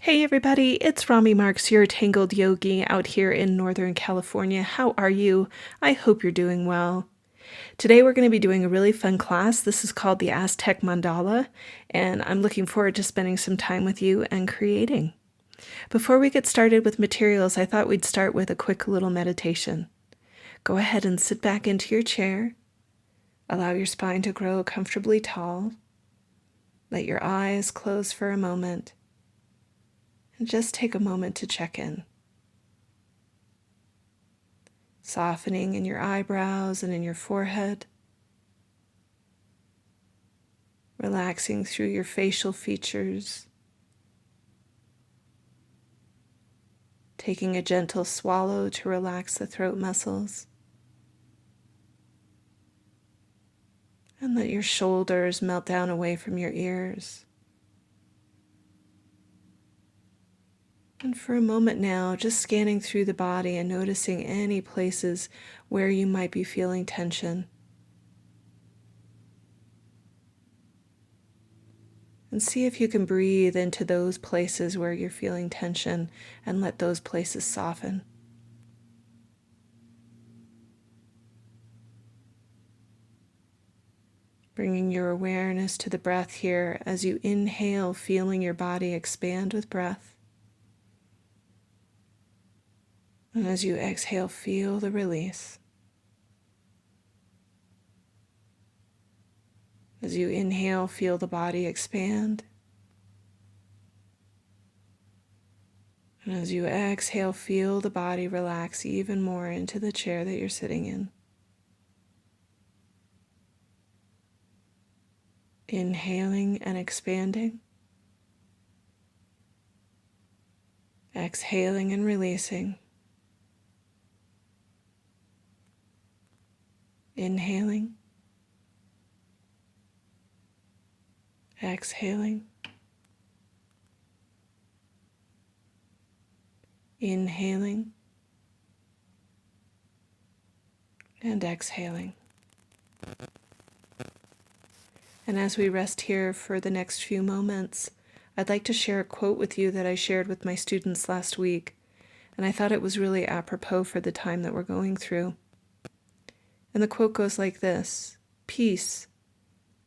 Hey everybody, it's Rami Marks, your Tangled Yogi out here in Northern California. How are you? I hope you're doing well. Today we're going to be doing a really fun class. This is called the Aztec Mandala, and I'm looking forward to spending some time with you and creating. Before we get started with materials, I thought we'd start with a quick little meditation. Go ahead and sit back into your chair. Allow your spine to grow comfortably tall. Let your eyes close for a moment. And just take a moment to check in. Softening in your eyebrows and in your forehead. Relaxing through your facial features. Taking a gentle swallow to relax the throat muscles. And let your shoulders melt down away from your ears. And for a moment now, just scanning through the body and noticing any places where you might be feeling tension. And see if you can breathe into those places where you're feeling tension and let those places soften. Bringing your awareness to the breath here as you inhale, feeling your body expand with breath. And as you exhale, feel the release. As you inhale, feel the body expand. And as you exhale, feel the body relax even more into the chair that you're sitting in. Inhaling and expanding. Exhaling and releasing. Inhaling. Exhaling. Inhaling. And exhaling. And as we rest here for the next few moments, I'd like to share a quote with you that I shared with my students last week, and I thought it was really apropos for the time that we're going through. And the quote goes like this: "Peace.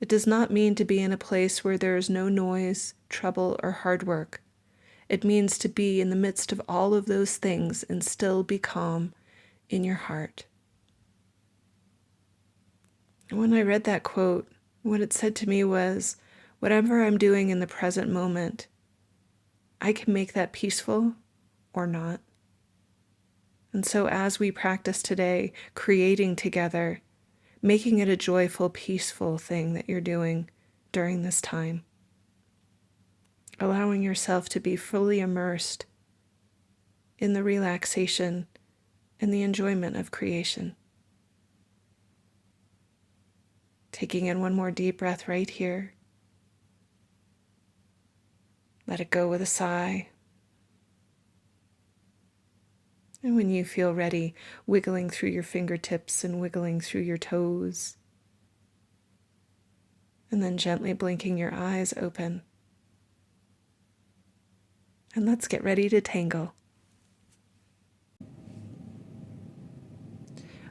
It does not mean to be in a place where there is no noise, trouble, or hard work. It means to be in the midst of all of those things and still be calm in your heart." And when I read that quote, what it said to me was, whatever I'm doing in the present moment, I can make that peaceful or not. And so as we practice today, creating together, making it a joyful, peaceful thing that you're doing during this time. Allowing yourself to be fully immersed in the relaxation and the enjoyment of creation. Taking in one more deep breath right here. Let it go with a sigh. And when you feel ready, wiggling through your fingertips and wiggling through your toes. And then gently blinking your eyes open. And let's get ready to tangle.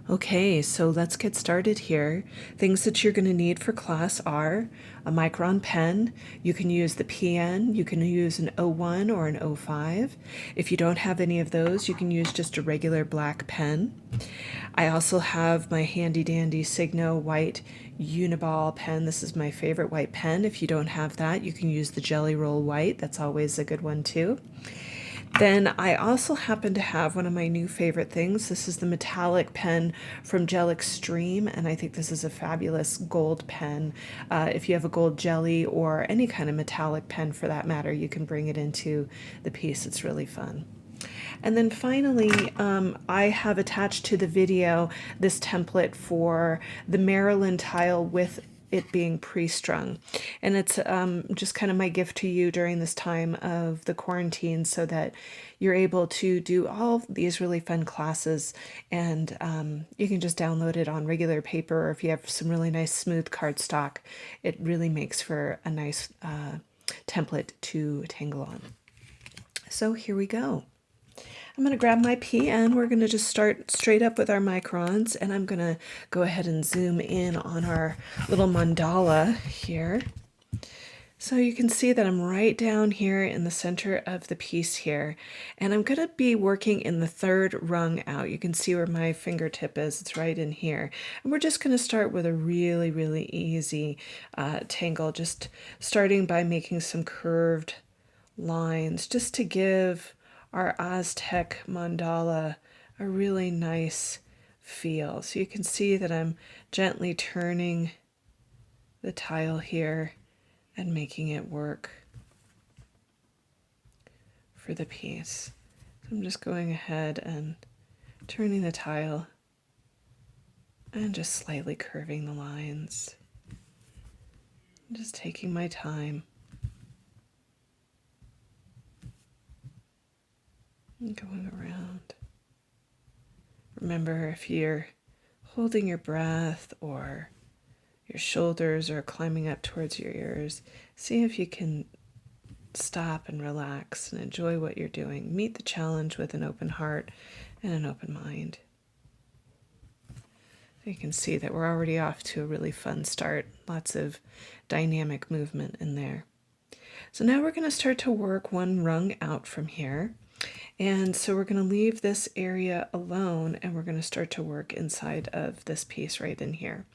Okay, so let's get started here. Things that you're going to need for class are a micron pen. You can use the PN, you can use an O1 or an O5. If you don't have any of those, you can use just a regular black pen. I also have my handy dandy Signo white Uniball pen. This is my favorite white pen. If you don't have that, you can use the Jelly Roll white. That's always a good one too. Then I also happen to have one of my new favorite things. This is the metallic pen from Gel Extreme, and I think this is a fabulous gold pen. If you have a gold jelly or any kind of metallic pen for that matter, you can bring it into the piece. It's really fun. And then finally, I have attached to the video this template for the Maryland tile with it being pre-strung. And it's just kind of my gift to you during this time of the quarantine so that you're able to do all these really fun classes, and you can just download it on regular paper, or if you have some really nice smooth cardstock, it really makes for a nice template to tangle on. So here we go. I'm going to grab my pen. We're going to just start straight up with our microns, and I'm going to go ahead and zoom in on our little mandala here. So you can see that I'm right down here in the center of the piece here, and I'm going to be working in the third rung out. You can see where my fingertip is. It's right in here. And we're just going to start with a really, really easy tangle, just starting by making some curved lines just to give our Aztec mandala a really nice feel. So you can see that I'm gently turning the tile here and making it work for the piece. So I'm just going ahead and turning the tile and just slightly curving the lines. I'm just taking my time. And going around. Remember, if you're holding your breath or your shoulders are climbing up towards your ears, see if you can stop and relax and enjoy what you're doing. Meet the challenge with an open heart and an open mind. You can see that we're already off to a really fun start. Lots of dynamic movement in there. So now we're going to start to work one rung out from here. And so we're going to leave this area alone, and we're going to start to work inside of this piece right in here.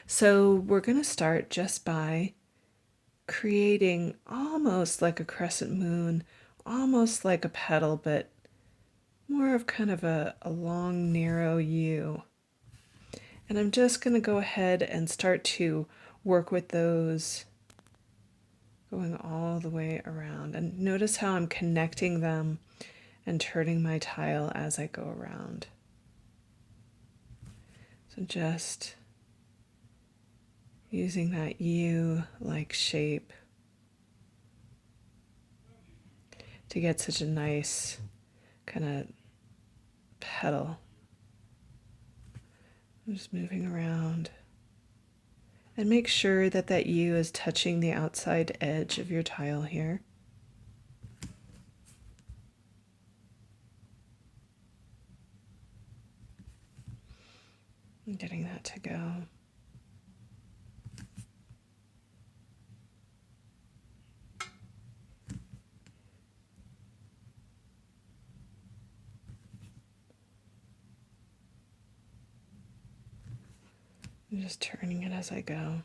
So we're going to start just by creating almost like a crescent moon, almost like a petal, but more of kind of a long, narrow U. And I'm just going to go ahead and start to work with those going all the way around. And notice how I'm connecting them and turning my tile as I go around. So just using that U-like shape to get such a nice kind of petal. I'm just moving around. And make sure that that U is touching the outside edge of your tile here. I'm getting that to go. I'm just turning it as I go.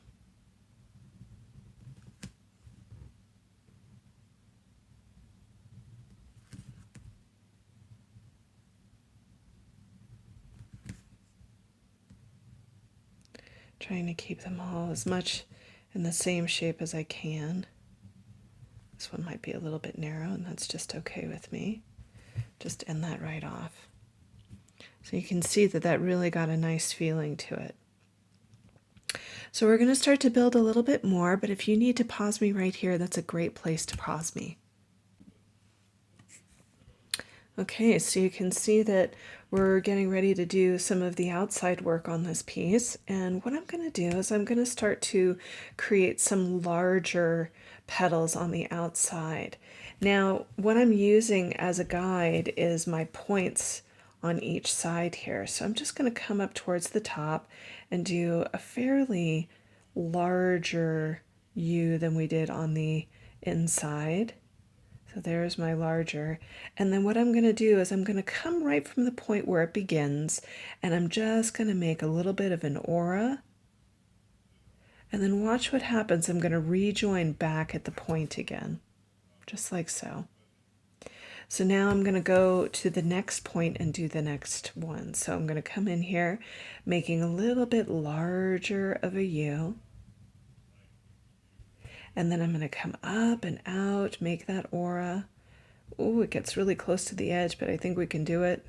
Trying to keep them all as much in the same shape as I can. This one might be a little bit narrow, and that's just okay with me. Just end that right off. So you can see that that really got a nice feeling to it. So we're going to start to build a little bit more, but if you need to pause me right here, that's a great place to pause me. Okay, so you can see that we're getting ready to do some of the outside work on this piece. And what I'm going to do is I'm going to start to create some larger petals on the outside. Now, what I'm using as a guide is my points on each side here. So I'm just going to come up towards the top and do a fairly larger U than we did on the inside. So there's my larger. And then what I'm going to do is I'm going to come right from the point where it begins, and I'm just going to make a little bit of an aura. And then watch what happens. I'm going to rejoin back at the point again, just like so. So now I'm going to go to the next point and do the next one. So I'm going to come in here, making a little bit larger of a U. And then I'm going to come up and out, make that aura. Oh, it gets really close to the edge, but I think we can do it.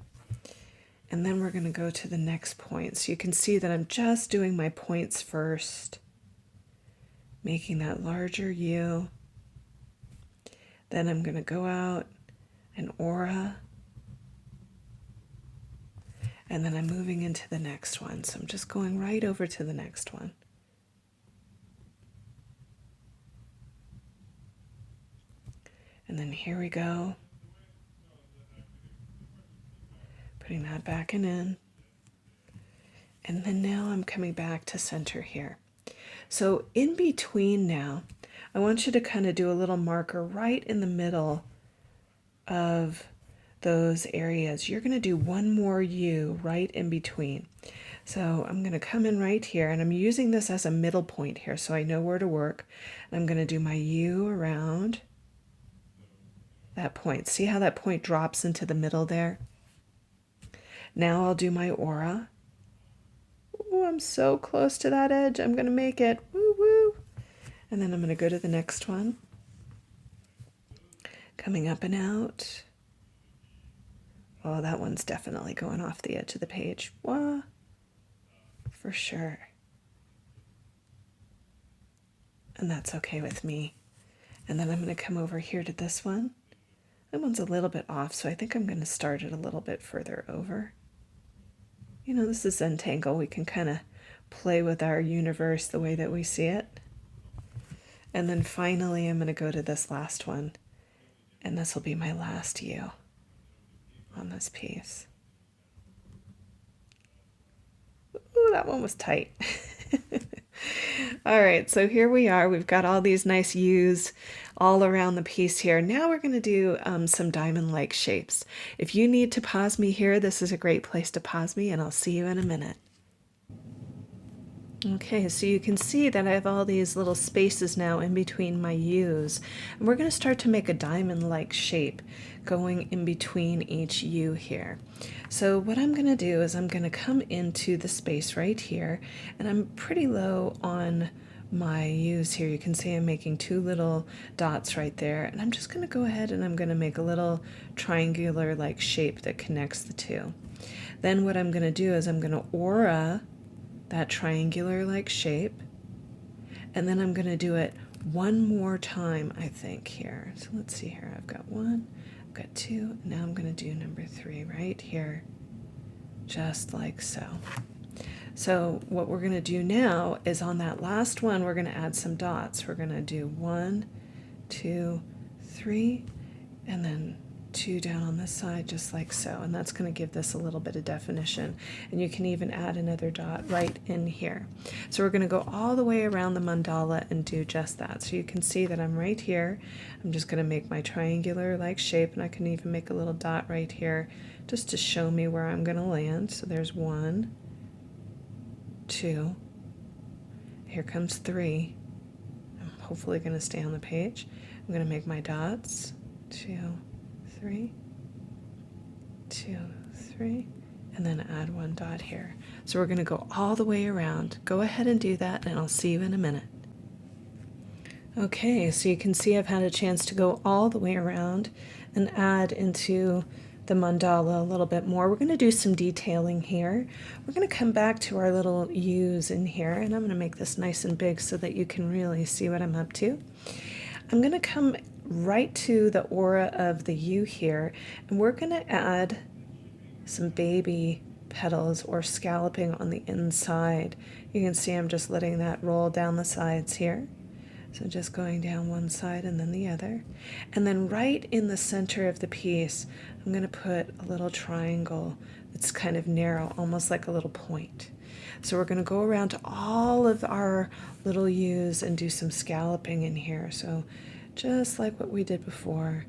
And then we're going to go to the next point. So you can see that I'm just doing my points first, making that larger U. Then I'm going to go out and aura. And then I'm moving into the next one. So I'm just going right over to the next one. And then here we go. Putting that back in. And then now I'm coming back to center here. So in between now, I want you to kind of do a little marker right in the middle of those areas. You're going to do one more U right in between. So I'm going to come in right here, and I'm using this as a middle point here so I know where to work. And I'm going to do my U around that point. See how that point drops into the middle there? Now I'll do my aura. Ooh, I'm so close to that edge. I'm going to make it. Woo woo. And then I'm going to go to the next one. Coming up and out. Oh, that one's definitely going off the edge of the page. Wah. For sure. And that's okay with me. And then I'm going to come over here to this one. That one's a little bit off, so I think I'm going to start it a little bit further over. You know, this is Zentangle. We can kind of play with our universe the way that we see it. And then finally, I'm going to go to this last one. And this will be my last U on this piece. Ooh, that one was tight. All right, so here we are. We've got all these nice U's all around the piece here. Now we're going to do some diamond-like shapes. If you need to pause me here, this is a great place to pause me, and I'll see you in a minute. Okay, so you can see that I have all these little spaces now in between my U's. And we're going to start to make a diamond-like shape going in between each U here. So what I'm going to do is I'm going to come into the space right here, and I'm pretty low on my U's here. You can see I'm making two little dots right there, and I'm just going to go ahead and I'm going to make a little triangular-like shape that connects the two. Then what I'm going to do is I'm going to aura that triangular-like shape, and then I'm going to do it one more time, I think, here. So let's see here. I've got one, I've got two, and now I'm going to do number three right here, just like so. So what we're going to do now is on that last one, we're going to add some dots. We're going to do 1, 2, 3, and then 2 down on this side, just like so. And that's going to give this a little bit of definition. And you can even add another dot right in here. So we're going to go all the way around the mandala and do just that. So you can see that I'm right here. I'm just going to make my triangular-like shape, and I can even make a little dot right here just to show me where I'm going to land. So there's 1, 2, here comes 3. I'm hopefully going to stay on the page. I'm going to make my dots, 2, 3, 2, 3, and then add 1 dot here. So we're going to go all the way around. Go ahead and do that, and I'll see you in a minute. Okay, so you can see I've had a chance to go all the way around and add into the mandala a little bit more. We're going to do some detailing here. We're going to come back to our little U's in here, and I'm going to make this nice and big so that you can really see what I'm up to. I'm going to come right to the aura of the U here, and we're going to add some baby petals or scalloping on the inside. You can see I'm just letting that roll down the sides here. So just going down one side and then the other. And then right in the center of the piece, I'm going to put a little triangle that's kind of narrow, almost like a little point. So we're going to go around to all of our little U's and do some scalloping in here. So just like what we did before.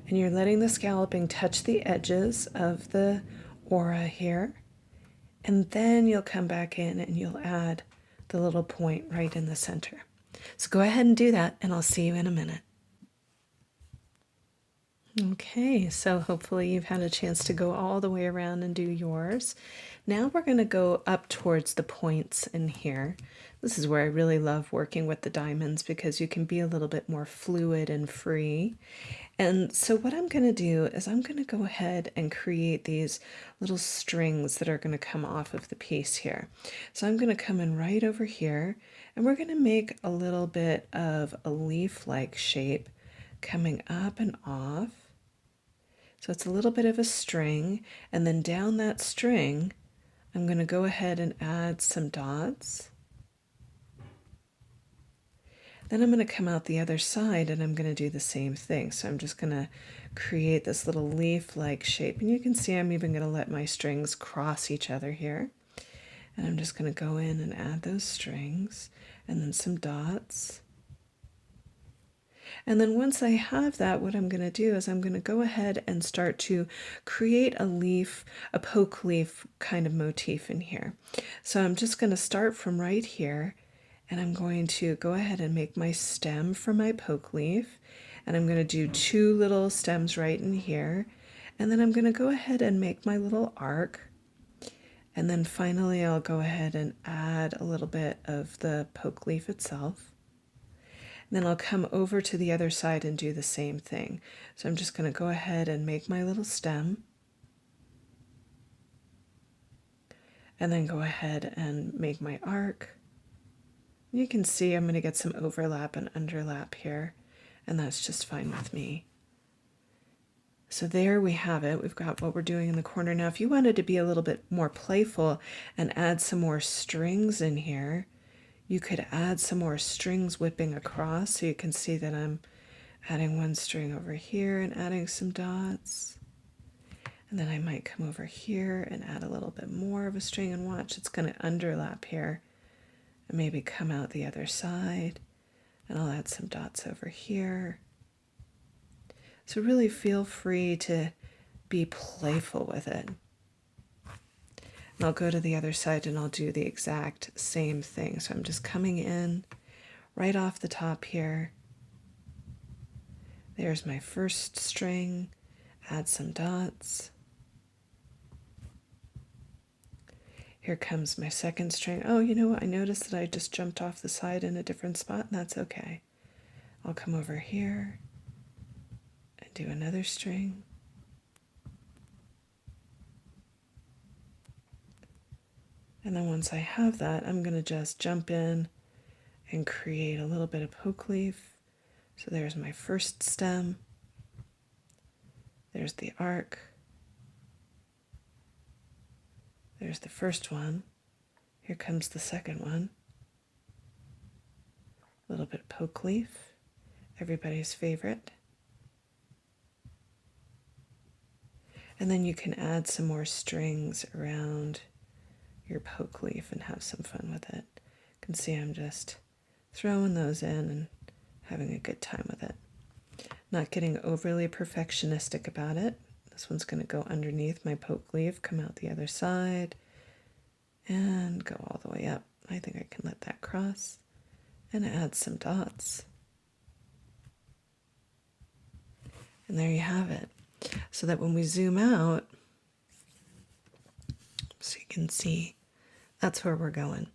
And you're letting the scalloping touch the edges of the aura here. And then you'll come back in and you'll add the little point right in the center. So go ahead and do that, and I'll see you in a minute. Okay, so hopefully you've had a chance to go all the way around and do yours. Now we're going to go up towards the points in here. This is where I really love working with the diamonds because you can be a little bit more fluid and free. And so what I'm going to do is I'm going to go ahead and create these little strings that are going to come off of the piece here. So I'm going to come in right over here, and we're going to make a little bit of a leaf-like shape coming up and off. So it's a little bit of a string, and then down that string, I'm going to go ahead and add some dots. Then I'm going to come out the other side and I'm going to do the same thing. So I'm just going to create this little leaf-like shape. And you can see I'm even going to let my strings cross each other here. And I'm just going to go in and add those strings and then some dots. And then once I have that, what I'm going to do is I'm going to go ahead and start to create a leaf, a poke leaf kind of motif in here. So I'm just going to start from right here, and I'm going to go ahead and make my stem for my poke leaf. And I'm going to do 2 little stems right in here. And then I'm going to go ahead and make my little arc. And then finally I'll go ahead and add a little bit of the poke leaf itself. Then I'll come over to the other side and do the same thing. So I'm just going to go ahead and make my little stem. And then go ahead and make my arc. You can see I'm going to get some overlap and underlap here, and that's just fine with me. So there we have it. We've got what we're doing in the corner. Now, if you wanted to be a little bit more playful and add some more strings in here, you could add some more strings whipping across. So you can see that I'm adding 1 string over here and adding some dots. And then I might come over here and add a little bit more of a string, and watch, it's going to underlap here. And maybe come out the other side. And I'll add some dots over here. So really feel free to be playful with it. And I'll go to the other side and I'll do the exact same thing. So I'm just coming in right off the top here. There's my first string, add some dots. Here comes my second string. Oh, you know what? I noticed that I just jumped off the side in a different spot, and that's okay. I'll come over here and do another string. And then once I have that, I'm going to just jump in and create a little bit of poke leaf. So there's my first stem. There's the arc. There's the first one. Here comes the second one. A little bit of poke leaf, everybody's favorite. And then you can add some more strings around your poke leaf and have some fun with it. You can see I'm just throwing those in and having a good time with it. Not getting overly perfectionistic about it. This one's going to go underneath my poke leaf, come out the other side, and go all the way up. I think I can let that cross and add some dots. And there you have it. So that when we zoom out, so you can see that's where we're going.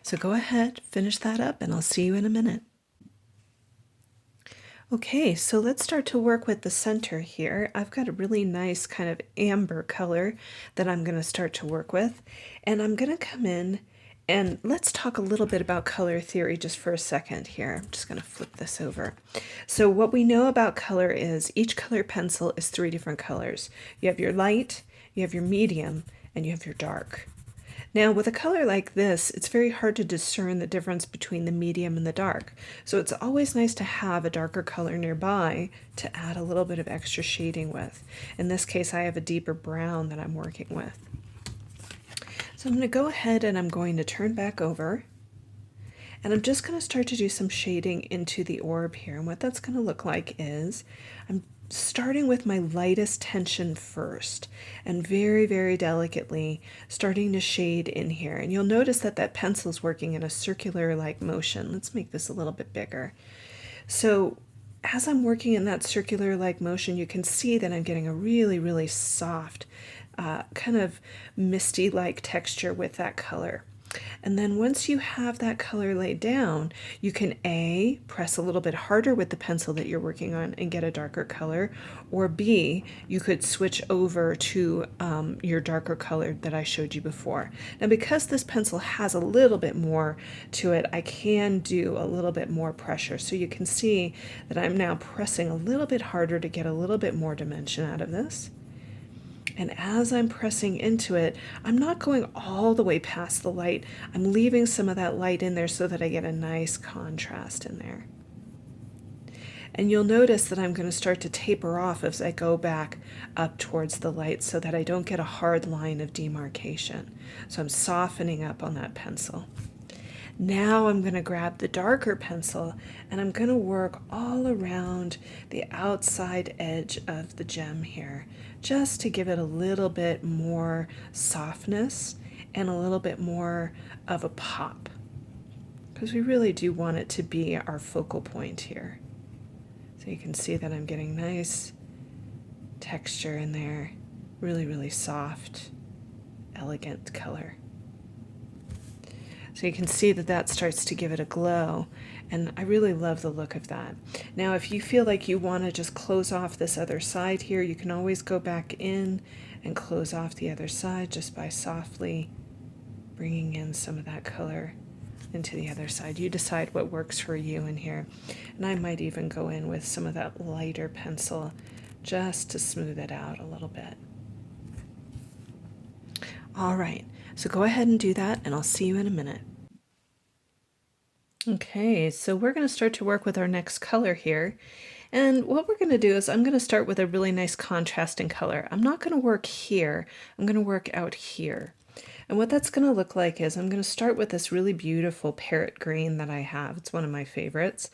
So go ahead, finish that up, and I'll see you in a minute. Okay, so let's start to work with the center here. I've got a really nice kind of amber color that I'm going to start to work with. And I'm going to come in and let's talk a little bit about color theory just for a second here. I'm just going to flip this over. So what we know about color is each color pencil is 3 different colors. You have your light, you have your medium, and you have your dark. Now, with a color like this, it's very hard to discern the difference between the medium and the dark. So it's always nice to have a darker color nearby to add a little bit of extra shading with. In this case, I have a deeper brown that I'm working with. So I'm going to go ahead and I'm going to turn back over. And I'm just going to start to do some shading into the orb here. And what that's going to look like is I'm starting with my lightest tension first and very, very delicately starting to shade in here. And you'll notice that that pencil is working in a circular-like motion. Let's make this a little bit bigger. So as I'm working in that circular-like motion, you can see that I'm getting a really, really soft, kind of misty-like texture with that color. And then once you have that color laid down, you can A, press a little bit harder with the pencil that you're working on and get a darker color, or B, you could switch over to your darker color that I showed you before. Now because this pencil has a little bit more to it, I can do a little bit more pressure. So you can see that I'm now pressing a little bit harder to get a little bit more dimension out of this. And as I'm pressing into it, I'm not going all the way past the light. I'm leaving some of that light in there so that I get a nice contrast in there. And you'll notice that I'm going to start to taper off as I go back up towards the light so that I don't get a hard line of demarcation. So I'm softening up on that pencil. Now I'm going to grab the darker pencil and I'm going to work all around the outside edge of the gem here, just to give it a little bit more softness and a little bit more of a pop, because we really do want it to be our focal point here. So you can see that I'm getting nice texture in there, really, really soft, elegant color. So you can see that that starts to give it a glow, and I really love the look of that. Now, if you feel like you want to just close off this other side here, you can always go back in and close off the other side just by softly bringing in some of that color into the other side. You decide what works for you in here. And I might even go in with some of that lighter pencil just to smooth it out a little bit. All right, so go ahead and do that, and I'll see you in a minute. Okay, so we're going to start to work with our next color here. And what we're going to do is I'm going to start with a really nice contrasting color. I'm not going to work here. I'm going to work out here. And what that's going to look like is I'm going to start with this really beautiful parrot green that I have. It's one of my favorites.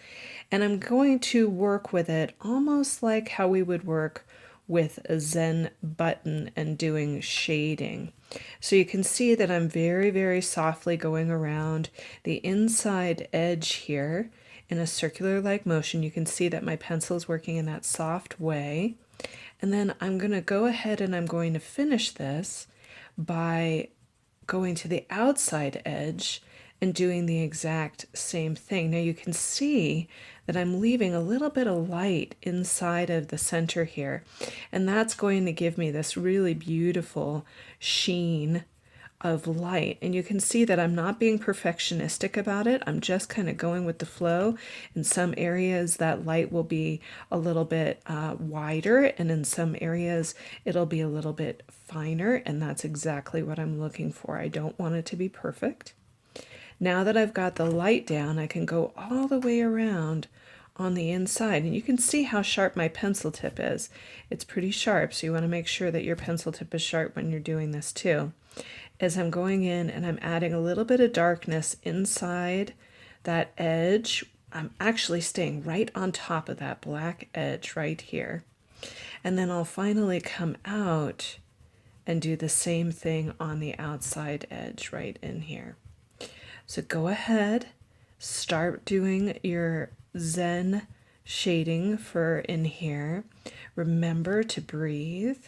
And I'm going to work with it almost like how we would work with a Zen button and doing shading. So you can see that I'm very, very softly going around the inside edge here in a circular-like motion. You can see that my pencil is working in that soft way. And then I'm going to go ahead and I'm going to finish this by going to the outside edge and doing the exact same thing. Now you can see that I'm leaving a little bit of light inside of the center here, and that's going to give me this really beautiful sheen of light. And you can see that I'm not being perfectionistic about it. I'm just kind of going with the flow. In some areas that light will be a little bit wider, and in some areas it'll be a little bit finer, and that's exactly what I'm looking for. I don't want it to be perfect. Now that I've got the light down, I can go all the way around on the inside, and you can see how sharp my pencil tip is. It's pretty sharp, so you want to make sure that your pencil tip is sharp when you're doing this too. As I'm going in and I'm adding a little bit of darkness inside that edge, I'm actually staying right on top of that black edge right here. And then I'll finally come out and do the same thing on the outside edge right in here. So go ahead, start doing your Zen shading for in here. Remember to breathe,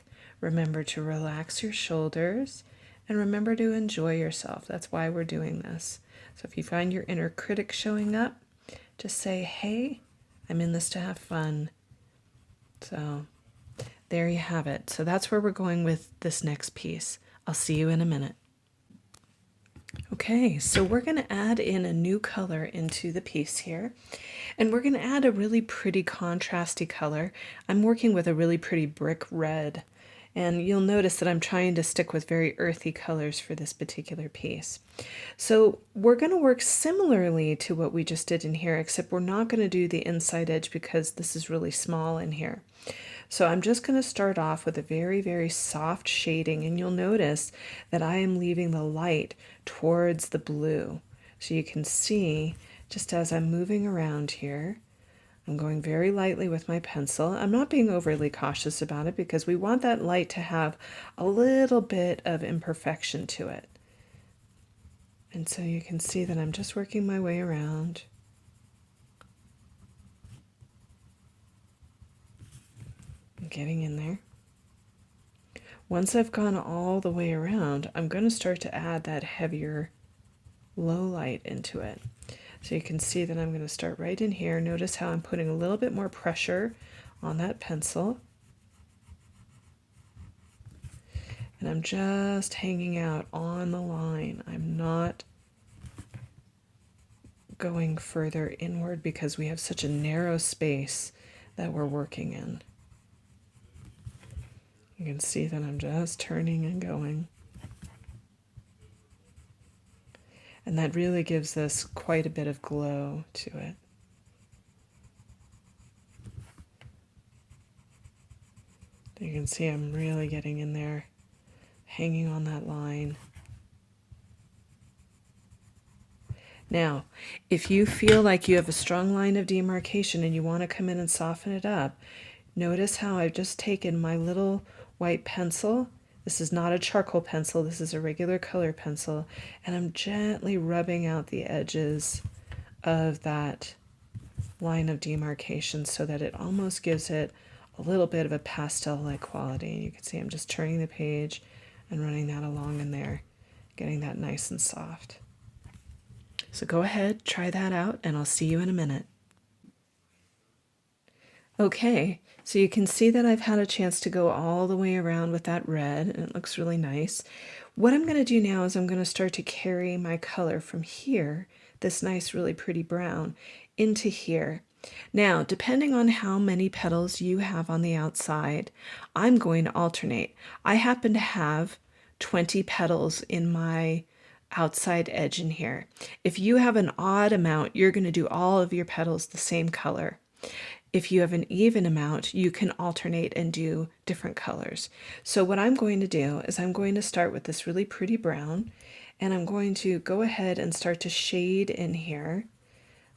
remember to relax your shoulders, and remember to enjoy yourself. That's why we're doing this. So if you find your inner critic showing up, just say, hey, I'm in this to have fun. So there you have it. So that's where we're going with this next piece. I'll see you in a minute. Okay, so we're going to add in a new color into the piece here, and we're going to add a really pretty contrasty color. I'm working with a really pretty brick red, and you'll notice that I'm trying to stick with very earthy colors for this particular piece. So we're going to work similarly to what we just did in here, except we're not going to do the inside edge because this is really small in here. So I'm just going to start off with a very, very soft shading, and you'll notice that I am leaving the light towards the blue. So you can see, just as I'm moving around here, I'm going very lightly with my pencil. I'm not being overly cautious about it because we want that light to have a little bit of imperfection to it. And so you can see that I'm just working my way around. Getting in there. Once I've gone all the way around, I'm going to start to add that heavier low light into it. So you can see that I'm going to start right in here. Notice how I'm putting a little bit more pressure on that pencil. And I'm just hanging out on the line. I'm not going further inward because we have such a narrow space that we're working in. You can see that I'm just turning and going. And that really gives this quite a bit of glow to it. You can see I'm really getting in there, hanging on that line. Now, if you feel like you have a strong line of demarcation and you want to come in and soften it up, notice how I've just taken my little white pencil. This is not a charcoal pencil, this is a regular color pencil, and I'm gently rubbing out the edges of that line of demarcation so that it almost gives it a little bit of a pastel-like quality. And you can see I'm just turning the page and running that along in there, getting that nice and soft. So go ahead, try that out, and I'll see you in a minute. Okay, so you can see that I've had a chance to go all the way around with that red, and it looks really nice. What I'm going to do now is I'm going to start to carry my color from here, this nice, really pretty brown, into here. Now, depending on how many petals you have on the outside, I'm going to alternate. I happen to have 20 petals in my outside edge in here. If you have an odd amount, you're going to do all of your petals the same color. If you have an even amount, you can alternate and do different colors. So what I'm going to do is I'm going to start with this really pretty brown, and I'm going to go ahead and start to shade in here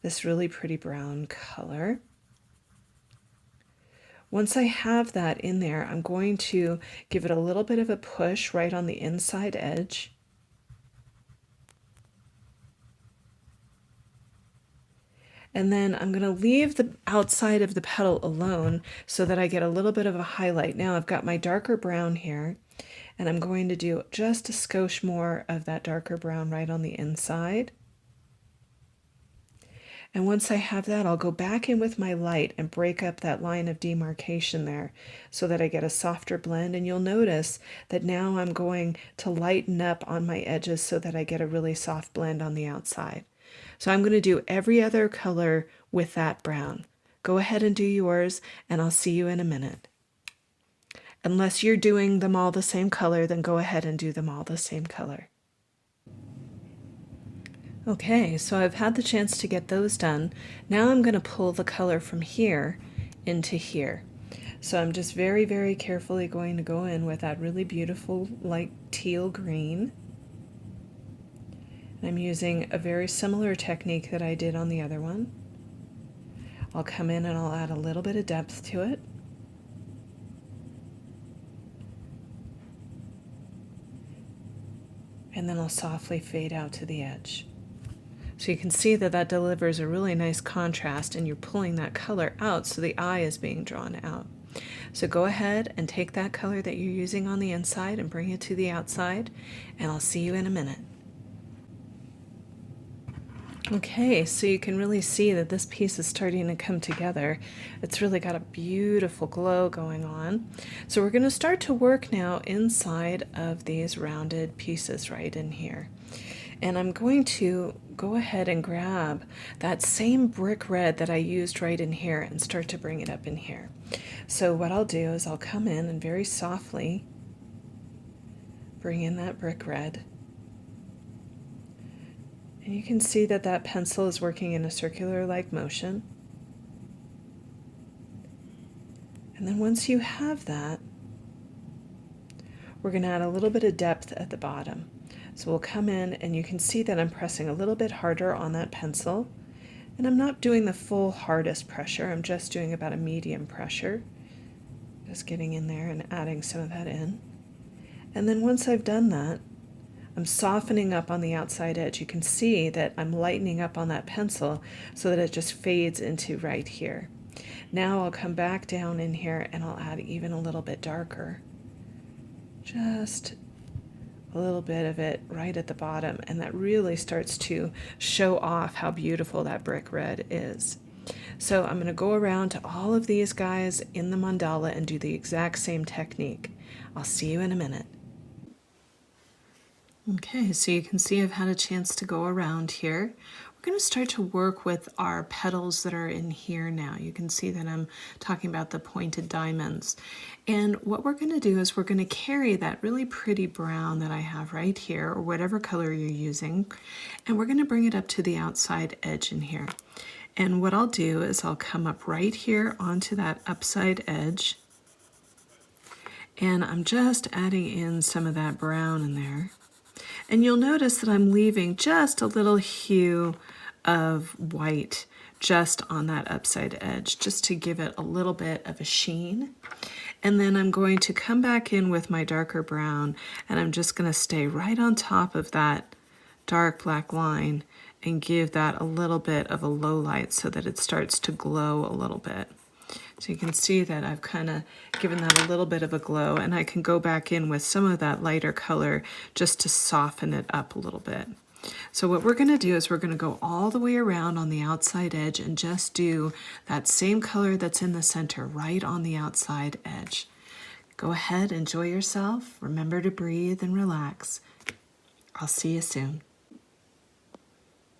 this really pretty brown color. Once I have that in there, I'm going to give it a little bit of a push right on the inside edge. And then I'm going to leave the outside of the petal alone so that I get a little bit of a highlight. Now I've got my darker brown here, and I'm going to do just a skosh more of that darker brown right on the inside. And once I have that, I'll go back in with my light and break up that line of demarcation there so that I get a softer blend. And you'll notice that now I'm going to lighten up on my edges so that I get a really soft blend on the outside. So I'm going to do every other color with that brown. Go ahead and do yours, and I'll see you in a minute. Unless you're doing them all the same color, then go ahead and do them all the same color. Okay, so I've had the chance to get those done. Now I'm going to pull the color from here into here. So I'm just very, very carefully going to go in with that really beautiful light teal green. I'm using a very similar technique that I did on the other one. I'll come in and I'll add a little bit of depth to it. And then I'll softly fade out to the edge. So you can see that that delivers a really nice contrast, and you're pulling that color out so the eye is being drawn out. So go ahead and take that color that you're using on the inside and bring it to the outside, and I'll see you in a minute. Okay, so you can really see that this piece is starting to come together. It's really got a beautiful glow going on. So we're going to start to work now inside of these rounded pieces right in here. And I'm going to go ahead and grab that same brick red that I used right in here and start to bring it up in here. So what I'll do is I'll come in and very softly bring in that brick red. And you can see that that pencil is working in a circular-like motion. And then once you have that, we're going to add a little bit of depth at the bottom. So we'll come in, and you can see that I'm pressing a little bit harder on that pencil. And I'm not doing the full hardest pressure, I'm just doing about a medium pressure. Just getting in there and adding some of that in. And then once I've done that, I'm softening up on the outside edge. You can see that I'm lightening up on that pencil so that it just fades into right here. Now I'll come back down in here and I'll add even a little bit darker. Just a little bit of it right at the bottom, and that really starts to show off how beautiful that brick red is. So I'm going to go around to all of these guys in the mandala and do the exact same technique. I'll see you in a minute. Okay, so you can see I've had a chance to go around here. We're going to start to work with our petals that are in here now. You can see that I'm talking about the pointed diamonds. And what we're going to do is we're going to carry that really pretty brown that I have right here, or whatever color you're using, and we're going to bring it up to the outside edge in here. And what I'll do is I'll come up right here onto that upside edge, And I'm just adding in some of that brown in there. And you'll notice that I'm leaving just a little hue of white just on that upside edge, just to give it a little bit of a sheen. And then I'm going to come back in with my darker brown, and I'm just going to stay right on top of that dark black line and give that a little bit of a low light so that it starts to glow a little bit. So you can see that I've kind of given that a little bit of a glow, and I can go back in with some of that lighter color just to soften it up a little bit. So what we're going to do is we're going to go all the way around on the outside edge and just do that same color that's in the center right on the outside edge. Go ahead, enjoy yourself. Remember to breathe and relax. I'll see you soon.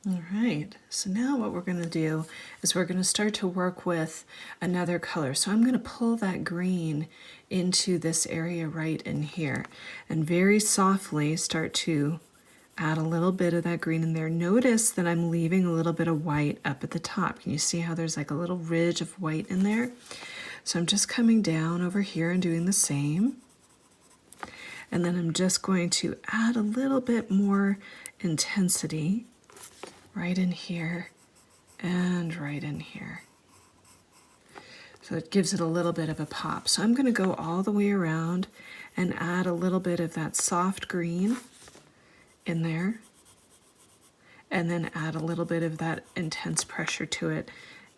All right, so now what we're going to do is we're going to start to work with another color. So I'm going to pull that green into this area right in here and very softly start to add a little bit of that green in there. Notice that I'm leaving a little bit of white up at the top. Can you see how there's like a little ridge of white in there? So I'm just coming down over here and doing the same. And then I'm just going to add a little bit more intensity right in here and right in here. So it gives it a little bit of a pop. So I'm going to go all the way around and add a little bit of that soft green in there, and then add a little bit of that intense pressure to it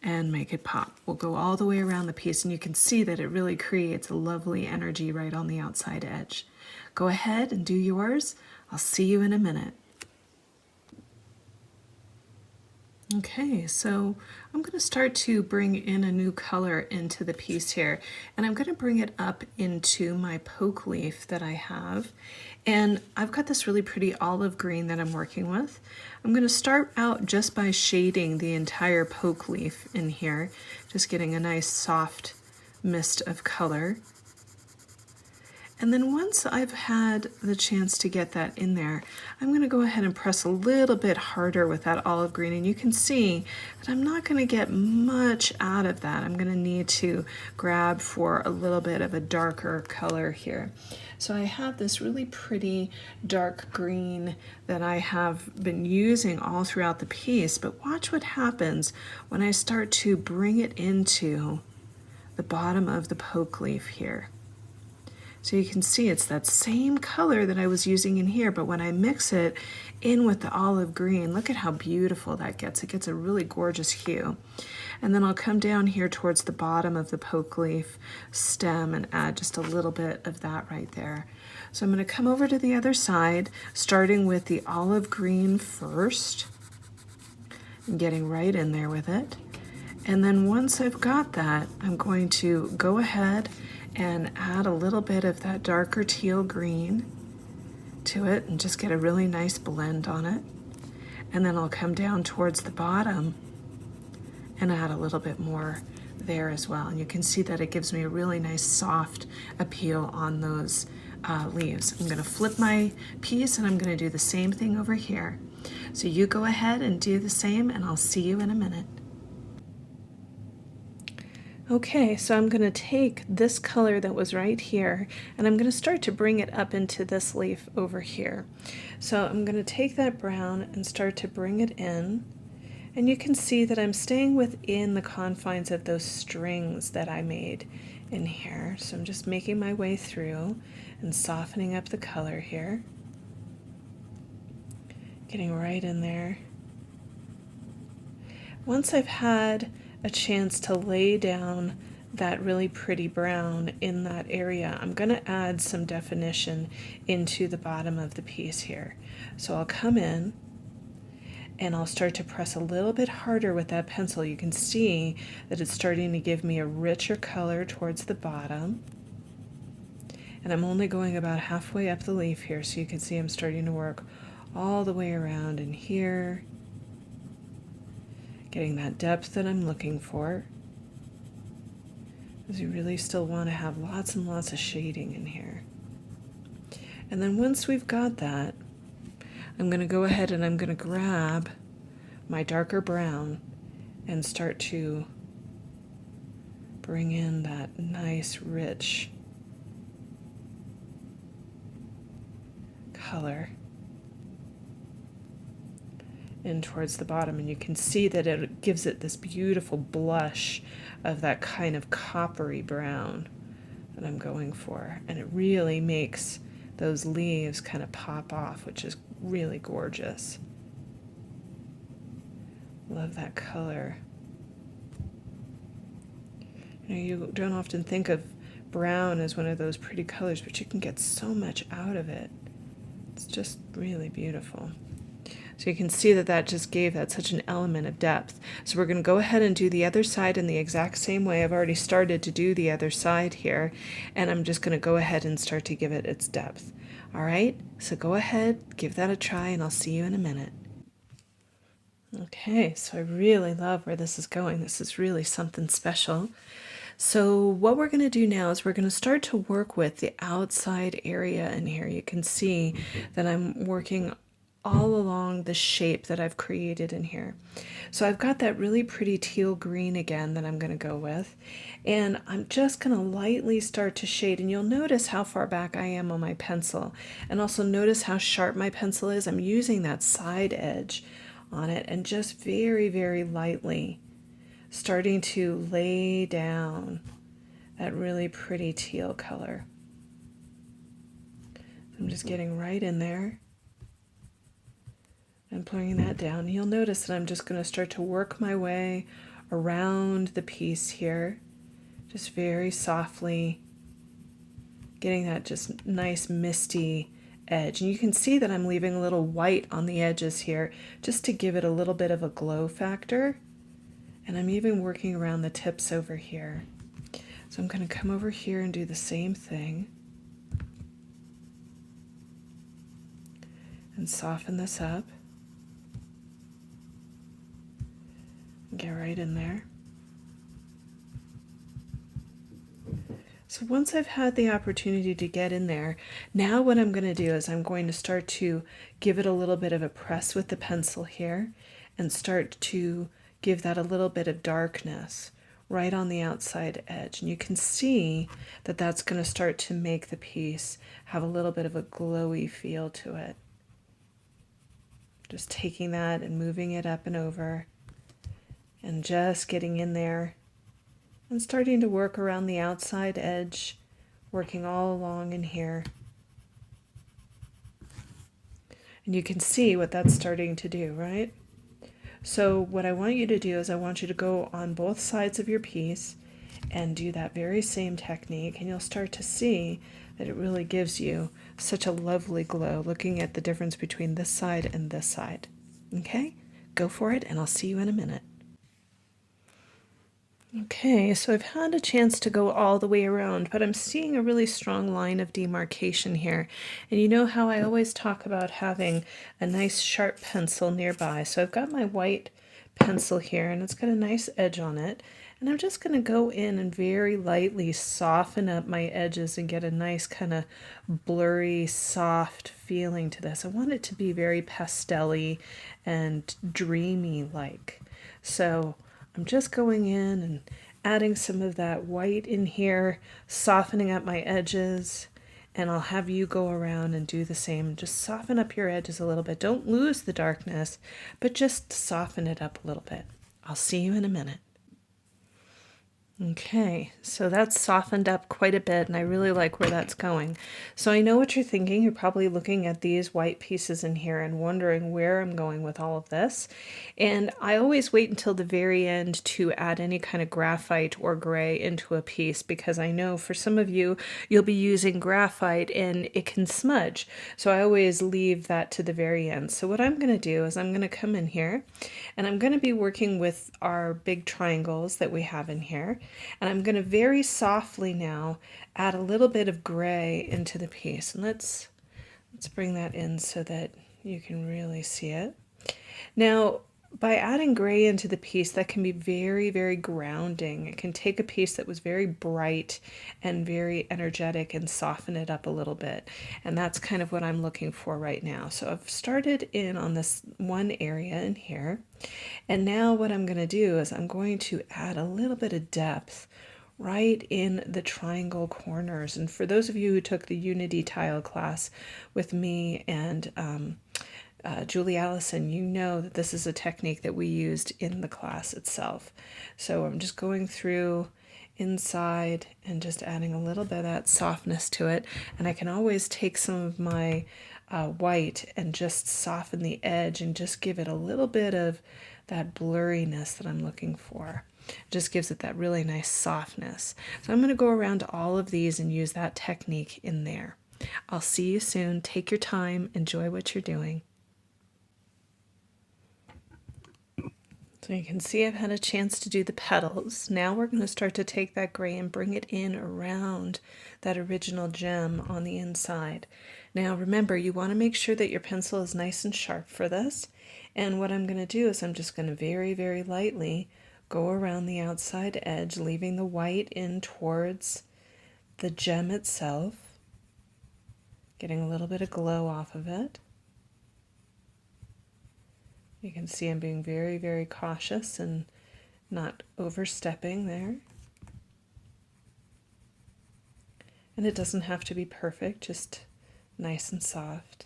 and make it pop. We'll go all the way around the piece, and you can see that it really creates a lovely energy right on the outside edge. Go ahead and do yours. I'll see you in a minute. Okay, so I'm going to start to bring in a new color into the piece here, and I'm going to bring it up into my poke leaf that I have. And I've got this really pretty olive green that I'm working with. I'm going to start out just by shading the entire poke leaf in here, just getting a nice soft mist of color. And then once I've had the chance to get that in there, I'm going to go ahead and press a little bit harder with that olive green. And you can see that I'm not going to get much out of that. I'm going to need to grab for a little bit of a darker color here. So I have this really pretty dark green that I have been using all throughout the piece. But watch what happens when I start to bring it into the bottom of the poke leaf here. So you can see it's that same color that I was using in here, but when I mix it in with the olive green, look at how beautiful that gets. It gets a really gorgeous hue. And then I'll come down here towards the bottom of the poke leaf stem and add just a little bit of that right there. So I'm going to come over to the other side, starting with the olive green first, and getting right in there with it. And then once I've got that, I'm going to go ahead and add a little bit of that darker teal green to it and just get a really nice blend on it. And then I'll come down towards the bottom and add a little bit more there as well. And you can see that it gives me a really nice soft appeal on those leaves. I'm going to flip my piece and I'm going to do the same thing over here. So you go ahead and do the same, and I'll see you in a minute. Okay, so I'm going to take this color that was right here, and I'm going to start to bring it up into this leaf over here. So I'm going to take that brown and start to bring it in, and you can see that I'm staying within the confines of those strings that I made in here. So I'm just making my way through and softening up the color here, getting right in there. Once I've had a chance to lay down that really pretty brown in that area, I'm going to add some definition into the bottom of the piece here. So I'll come in and I'll start to press a little bit harder with that pencil. You can see that it's starting to give me a richer color towards the bottom. And I'm only going about halfway up the leaf here, so you can see I'm starting to work all the way around in here, getting that depth that I'm looking for, because you really still want to have lots and lots of shading in here. And then once we've got that, I'm going to go ahead and I'm going to grab my darker brown and start to bring in that nice rich color in towards the bottom, and you can see that it gives it this beautiful blush of that kind of coppery brown that I'm going for, and it really makes those leaves kind of pop off, which is really gorgeous. Love that color. You don't often think of brown as one of those pretty colors, but you can get so much out of it. It's just really beautiful. So you can see that that just gave that such an element of depth. So we're going to go ahead and do the other side in the exact same way. I've already started to do the other side here, and I'm just going to go ahead and start to give it its depth. All right, so go ahead, give that a try, and I'll see you in a minute. Okay, so I really love where this is going. This is really something special. So what we're going to do now is we're going to start to work with the outside area in here. You can see that I'm working all along the shape that I've created in here. So I've got that really pretty teal green again that I'm going to go with, and I'm just going to lightly start to shade, and you'll notice how far back I am on my pencil, and also notice how sharp my pencil is. I'm using that side edge on it and just very, very lightly starting to lay down that really pretty teal color. I'm just getting right in there and pulling that down. You'll notice that I'm just going to start to work my way around the piece here, just very softly, getting that just nice misty edge. And you can see that I'm leaving a little white on the edges here just to give it a little bit of a glow factor. And I'm even working around the tips over here. So I'm going to come over here and do the same thing and soften this up. Get right in there. So once I've had the opportunity to get in there, now what I'm going to do is I'm going to start to give it a little bit of a press with the pencil here and start to give that a little bit of darkness right on the outside edge. And you can see that that's going to start to make the piece have a little bit of a glowy feel to it. Just taking that and moving it up and over and just getting in there and starting to work around the outside edge, working all along in here. And you can see what that's starting to do, right? So what I want you to do is I want you to go on both sides of your piece and do that very same technique, and you'll start to see that it really gives you such a lovely glow looking at the difference between this side and this side. Okay, go for it, and I'll see you in a minute. Okay, so I've had a chance to go all the way around, but I'm seeing a really strong line of demarcation here. And you know how I always talk about having a nice sharp pencil nearby. So I've got my white pencil here, and it's got a nice edge on it. And I'm just going to go in and very lightly soften up my edges and get a nice kind of blurry, soft feeling to this. I want it to be very pastel-y and dreamy-like. So I'm just going in and adding some of that white in here, softening up my edges, and I'll have you go around and do the same. Just soften up your edges a little bit. Don't lose the darkness, but just soften it up a little bit. I'll see you in a minute. Okay, so that's softened up quite a bit, and I really like where that's going. So I know what you're thinking. You're probably looking at these white pieces in here and wondering where I'm going with all of this. And I always wait until the very end to add any kind of graphite or gray into a piece, because I know for some of you, you'll be using graphite and it can smudge. So I always leave that to the very end. So what I'm going to do is I'm going to come in here, and I'm going to be working with our big triangles that we have in here. And I'm going to very softly now add a little bit of gray into the piece. And let's bring that in so that you can really see it. Now, by adding gray into the piece, that can be very, very grounding. It can take a piece that was very bright and very energetic and soften it up a little bit. And that's kind of what I'm looking for right now. So I've started in on this one area in here. And now what I'm going to do is I'm going to add a little bit of depth right in the triangle corners. And for those of you who took the Unity tile class with me and Julie Allison, you know that this is a technique that we used in the class itself. So I'm just going through inside and just adding a little bit of that softness to it. And I can always take some of my white and just soften the edge and just give it a little bit of that blurriness that I'm looking for. It just gives it that really nice softness. So I'm going to go around to all of these and use that technique in there. I'll see you soon. Take your time. Enjoy what you're doing. So you can see I've had a chance to do the petals. Now we're going to start to take that gray and bring it in around that original gem on the inside. Now remember, you want to make sure that your pencil is nice and sharp for this. And what I'm going to do is I'm just going to very, very lightly go around the outside edge, leaving the white in towards the gem itself, getting a little bit of glow off of it. You can see I'm being very, very cautious and not overstepping there. And it doesn't have to be perfect, just nice and soft.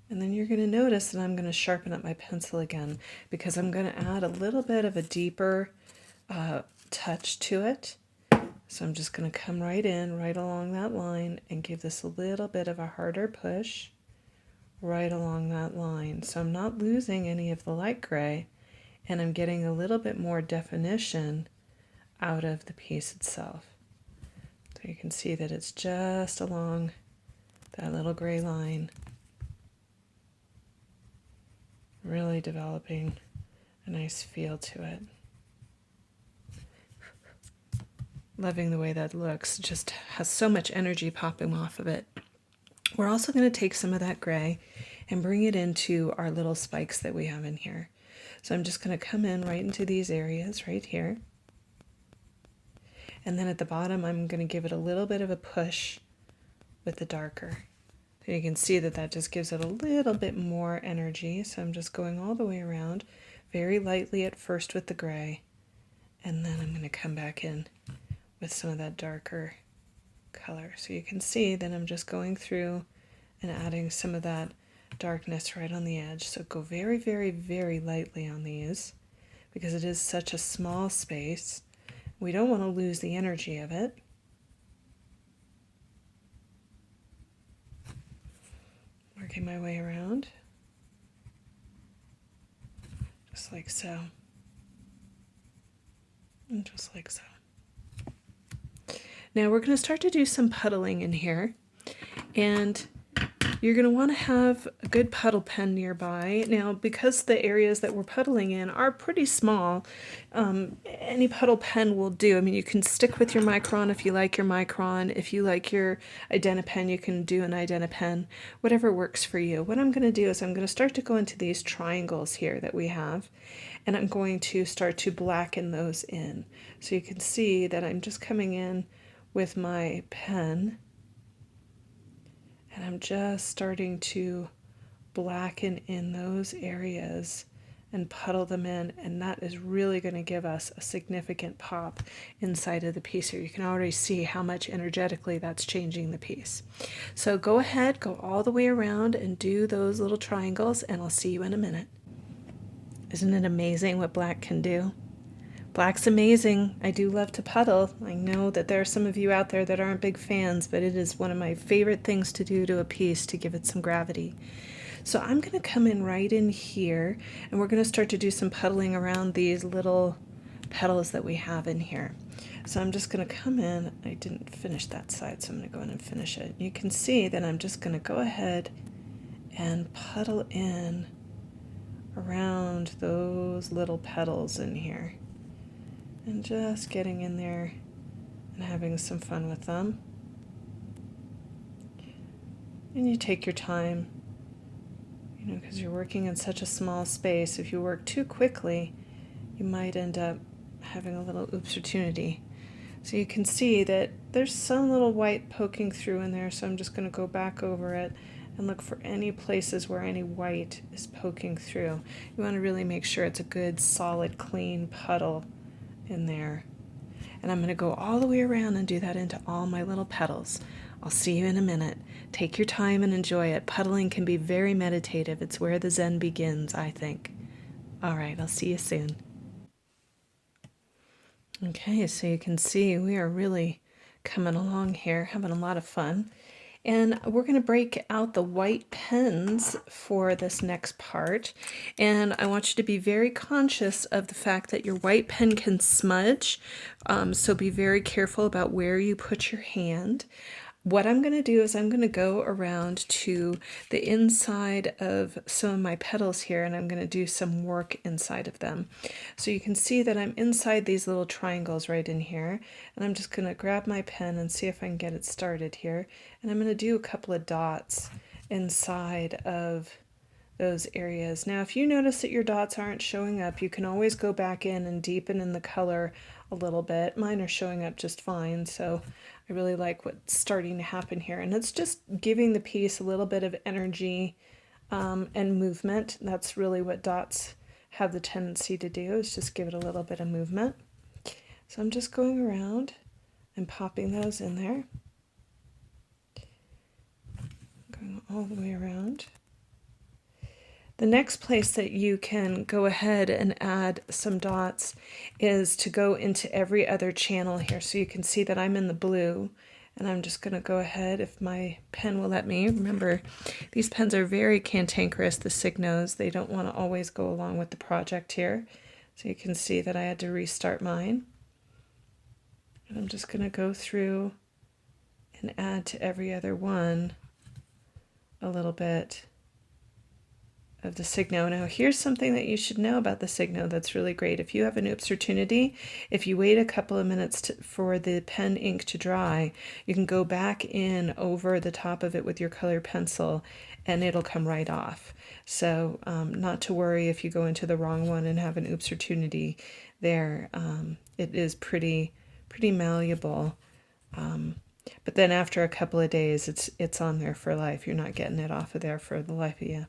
And then you're going to notice that I'm going to sharpen up my pencil again because I'm going to add a little bit of a deeper touch to it. So I'm just going to come right in, right along that line and give this a little bit of a harder push right along that line. So I'm not losing any of the light gray and I'm getting a little bit more definition out of the piece itself. So you can see that it's just along that little gray line, really developing a nice feel to it. Loving the way that looks, just has so much energy popping off of it. We're also going to take some of that gray and bring it into our little spikes that we have in here. So I'm just going to come in right into these areas right here. And then at the bottom, I'm going to give it a little bit of a push with the darker. So you can see that that just gives it a little bit more energy. So I'm just going all the way around very lightly at first with the gray. And then I'm going to come back in with some of that darker color. So you can see that I'm just going through and adding some of that darkness right on the edge. So go very, very, very lightly on these because it is such a small space. We don't want to lose the energy of it. Working my way around, just like so, and just like so. Now we're going to start to do some puddling in here, and you're going to want to have a good puddle pen nearby. Now, because the areas that we're puddling in are pretty small, any puddle pen will do. I mean, you can stick with your micron if you like your micron. If you like your IdentoPen, you can do an IdentoPen, whatever works for you. What I'm going to do is I'm going to start to go into these triangles here that we have, and I'm going to start to blacken those in. So you can see that I'm just coming in with my pen, and I'm just starting to blacken in those areas and puddle them in, and that is really going to give us a significant pop inside of the piece here. You can already see how much energetically that's changing the piece. So go ahead, go all the way around and do those little triangles, and I'll see you in a minute. Isn't it amazing what black can do? Black's amazing. I do love to puddle. I know that there are some of you out there that aren't big fans, but it is one of my favorite things to do to a piece to give it some gravity. So I'm going to come in right in here, and we're going to start to do some puddling around these little petals that we have in here. So I'm just going to come in. I didn't finish that side, so I'm going to go in and finish it. You can see that I'm just going to go ahead and puddle in around those little petals in here. And just getting in there and having some fun with them. And you take your time, you know, because you're working in such a small space. If you work too quickly, you might end up having a little opportunity. So you can see that there's some little white poking through in there, so I'm just going to go back over it and look for any places where any white is poking through. You want to really make sure it's a good, solid, clean puddle in there. And I'm going to go all the way around and do that into all my little petals. I'll see you in a minute. Take your time and enjoy it. Puddling can be very meditative. It's where the Zen begins, I think. All right, I'll see you soon. Okay, so you can see we are really coming along here, having a lot of fun. And we're going to break out the white pens for this next part. And I want you to be very conscious of the fact that your white pen can smudge. So be very careful about where you put your hand. What I'm going to do is I'm going to go around to the inside of some of my petals here, and I'm going to do some work inside of them. So you can see that I'm inside these little triangles right in here, and I'm just going to grab my pen and see if I can get it started here. And I'm going to do a couple of dots inside of those areas. Now, if you notice that your dots aren't showing up, you can always go back in and deepen in the color a little bit. Mine are showing up just fine, so I really like what's starting to happen here. And it's just giving the piece a little bit of energy and movement. That's really what dots have the tendency to do, is just give it a little bit of movement. So I'm just going around and popping those in there. Going all the way around. The next place that you can go ahead and add some dots is to go into every other channel here. So you can see that I'm in the blue, and I'm just going to go ahead, if my pen will let me. Remember, these pens are very cantankerous, the Signos. They don't want to always go along with the project here. So you can see that I had to restart mine. And I'm just going to go through and add to every other one a little bit of the Signo. Now, here's something that you should know about the Signo that's really great. If you have an opportunity, if you wait a couple of minutes for the pen ink to dry, you can go back in over the top of it with your colored pencil and it'll come right off. So not to worry if you go into the wrong one and have an opportunity there. It is pretty malleable. But then after a couple of days, it's on there for life. You're not getting it off of there for the life of you.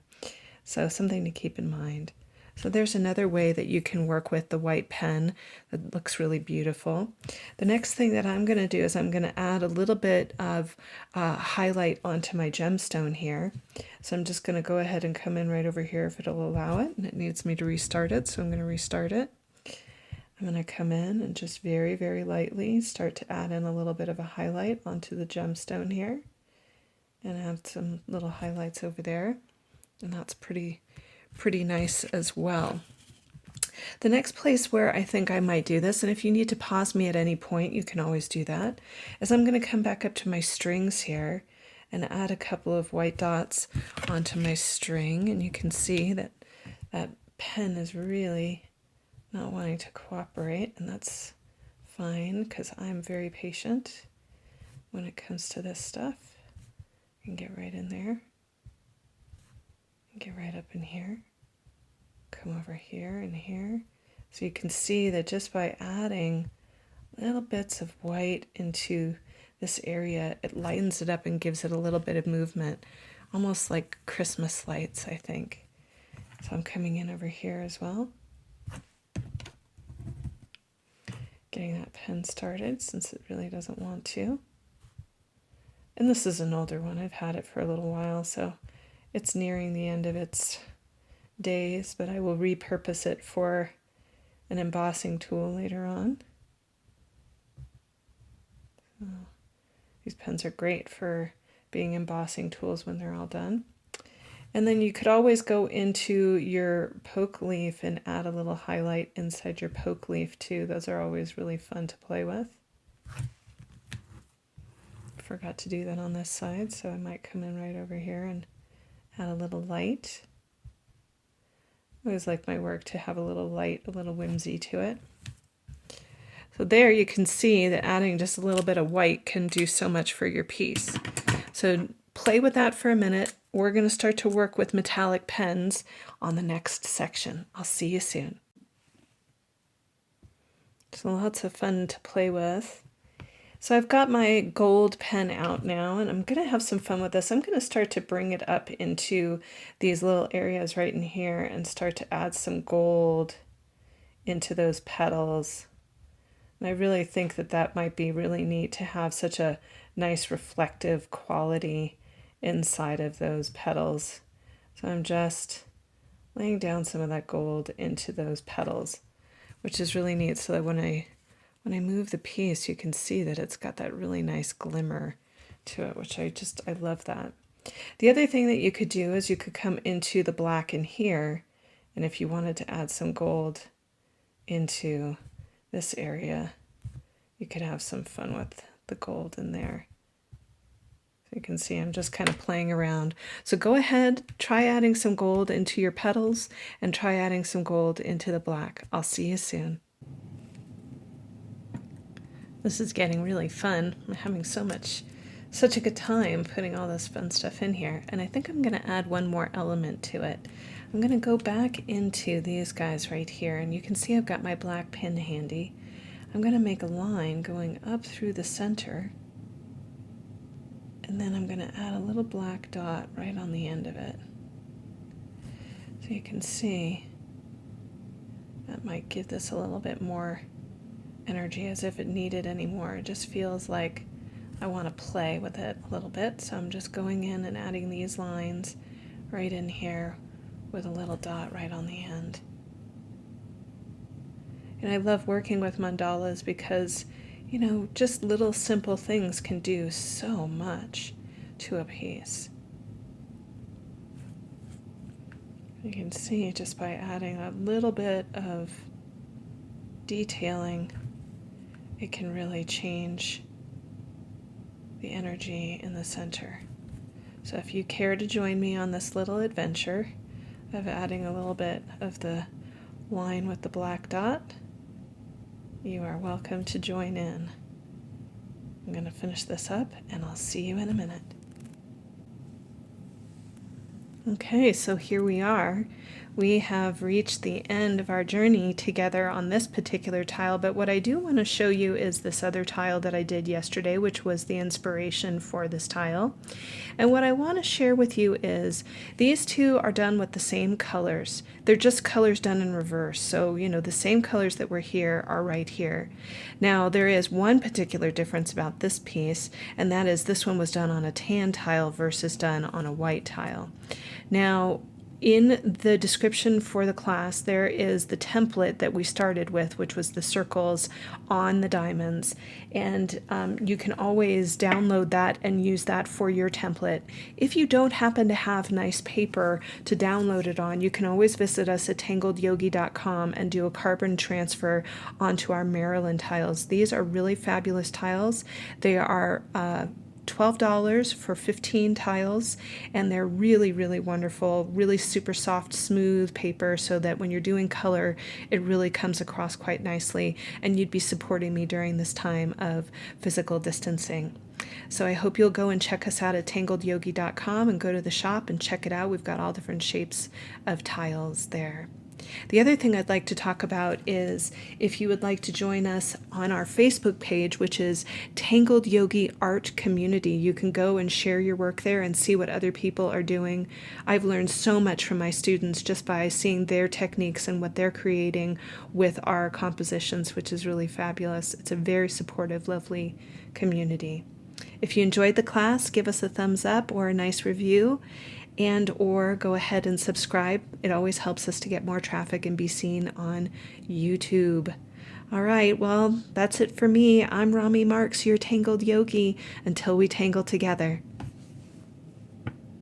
So something to keep in mind. So there's another way that you can work with the white pen that looks really beautiful. The next thing that I'm going to do is I'm going to add a little bit of highlight onto my gemstone here. So I'm just going to go ahead and come in right over here if it'll allow it. And it needs me to restart it, so I'm going to restart it. I'm going to come in and just very, very lightly start to add in a little bit of a highlight onto the gemstone here. And add some little highlights over there. And that's pretty nice as well. The next place where I think I might do this, and if you need to pause me at any point, you can always do that, is I'm going to come back up to my strings here and add a couple of white dots onto my string. And you can see that that pen is really not wanting to cooperate, and that's fine because I'm very patient when it comes to this stuff. You can get right in there. Get right up in here, come over here and here. So you can see that just by adding little bits of white into this area, it lightens it up and gives it a little bit of movement, almost like Christmas lights, I think. So I'm coming in over here as well. Getting that pen started since it really doesn't want to. And this is an older one. I've had it for a little while, so it's nearing the end of its days, but I will repurpose it for an embossing tool later on. So, these pens are great for being embossing tools when they're all done. And then you could always go into your poke leaf and add a little highlight inside your poke leaf too. Those are always really fun to play with. Forgot to do that on this side, so I might come in right over here and add a little light. I always like my work to have a little light, a little whimsy to it. So there you can see that adding just a little bit of white can do so much for your piece. So play with that for a minute. We're going to start to work with metallic pens on the next section. I'll see you soon. So lots of fun to play with. So I've got my gold pen out now, and I'm going to have some fun with this. I'm going to start to bring it up into these little areas right in here and start to add some gold into those petals. And I really think that that might be really neat to have such a nice reflective quality inside of those petals. So I'm just laying down some of that gold into those petals, which is really neat, so that when I move the piece, you can see that it's got that really nice glimmer to it, which I love that. The other thing that you could do is you could come into the black in here, and if you wanted to add some gold into this area, you could have some fun with the gold in there. So you can see I'm just kind of playing around. So go ahead, try adding some gold into your petals and try adding some gold into the black. I'll see you soon. This is getting really fun. I'm having such a good time putting all this fun stuff in here. And I think I'm going to add one more element to it. I'm going to go back into these guys right here, and you can see I've got my black pin handy. I'm going to make a line going up through the center, and then I'm going to add a little black dot right on the end of it. So you can see that might give this a little bit more energy, as if it needed any more. It just feels like I want to play with it a little bit, so I'm just going in and adding these lines right in here with a little dot right on the end. And I love working with mandalas because, you know, just little simple things can do so much to a piece. You can see just by adding a little bit of detailing, it can really change the energy in the center. So if you care to join me on this little adventure of adding a little bit of the line with the black dot, you are welcome to join in. I'm going to finish this up and I'll see you in a minute. Okay, so here we are. We have reached the end of our journey together on this particular tile, but what I do want to show you is this other tile that I did yesterday, which was the inspiration for this tile. And what I want to share with you is these two are done with the same colors. They're just colors done in reverse. So, you know, the same colors that were here are right here. Now, there is one particular difference about this piece, and that is this one was done on a tan tile versus done on a white tile. Now, in the description for the class, there is the template that we started with, which was the circles on the diamonds. And you can always download that and use that for your template. If you don't happen to have nice paper to download it on, you can always visit us at tangledyogi.com and do a carbon transfer onto our Maryland tiles. These are really fabulous tiles. They are $12 for 15 tiles, and they're really, really wonderful, really super soft, smooth paper, so that when you're doing color, it really comes across quite nicely, and you'd be supporting me during this time of physical distancing. So I hope you'll go and check us out at tangledyogi.com and go to the shop and check it out. We've got all different shapes of tiles there. The other thing I'd like to talk about is if you would like to join us on our Facebook page, which is Tangled Yogi Art Community. You can go and share your work there and see what other people are doing. I've learned so much from my students just by seeing their techniques and what they're creating with our compositions, which is really fabulous. It's a very supportive, lovely community. If you enjoyed the class, give us a thumbs up or a nice review, and or go ahead and subscribe. It always helps us to get more traffic and be seen on YouTube. All right, well, that's it for me. I'm Rami Marks, your Tangled Yogi. Until we tangle together.